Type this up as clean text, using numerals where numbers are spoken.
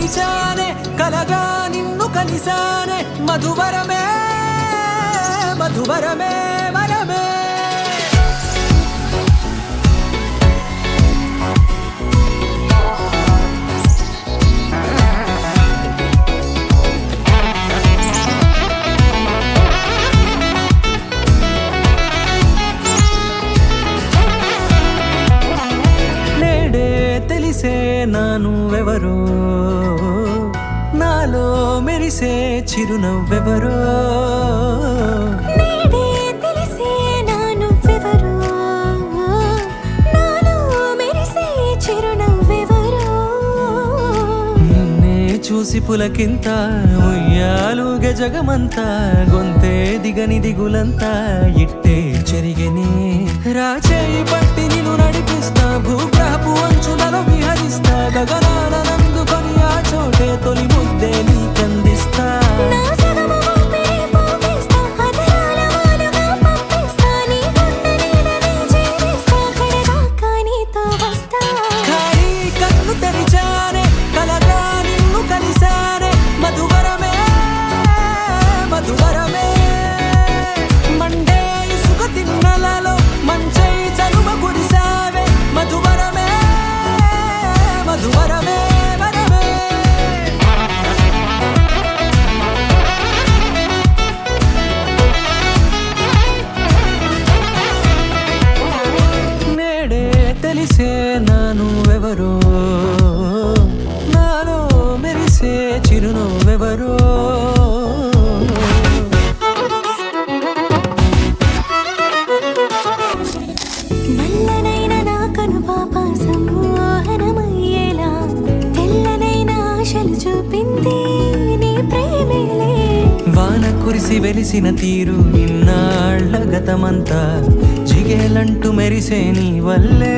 తెరిచానే కలగా నిన్ను కలిసానే మధువరమే మధువరమే వరమే నానువెవరో నాలో మెరిసే చిరునవ్వెవరో నేడే తెలిసే నానువెవరో నాలో మెరిసే చిరునవ్వెవరో నిన్నే చూసి పులకింత ఉయ్యాలుగే జగమంతా గొంతే దిగని దిగులంతా ఇట్టే చెరిగనే రాచేయి పట్టి నిన్ను నడిపిస్తా భూగ్రహపు అంచులలో విహరిస్తా గగనాన నందుకొని ఆ చోటే తొలి ముద్దే నీకందిస్తా నా సగము ఊపిరి పోగిస్తా అదరాల వాలుగా పంపిస్తా నీ గుండె నీడనే చేరిస్తా కడదాకా నీతో వస్తా ఖాళీ కన్ను తెరిచానే కలగా నిన్ను కలిసానే మధువరమే మధువరమే మండే ఇసుక తిన్నలలో మంచై చలువ కురిసావే మధువరమే మధువరమే వరమే నేడే తెలిసే నానువెవరో నాలో మెరిసే చిరునవ్వెవరో నల్లనైన నా కనుపాప సమ్మోహనమయ్యేలా తెల్లనైన ఆశలు చూపింది నీ ప్రేమేలే వాన కురిసి వెలిసిన తీరు ఇన్నాళ్ల గతమంతా జిగేలంటూ మెరిసే నీ వల్లే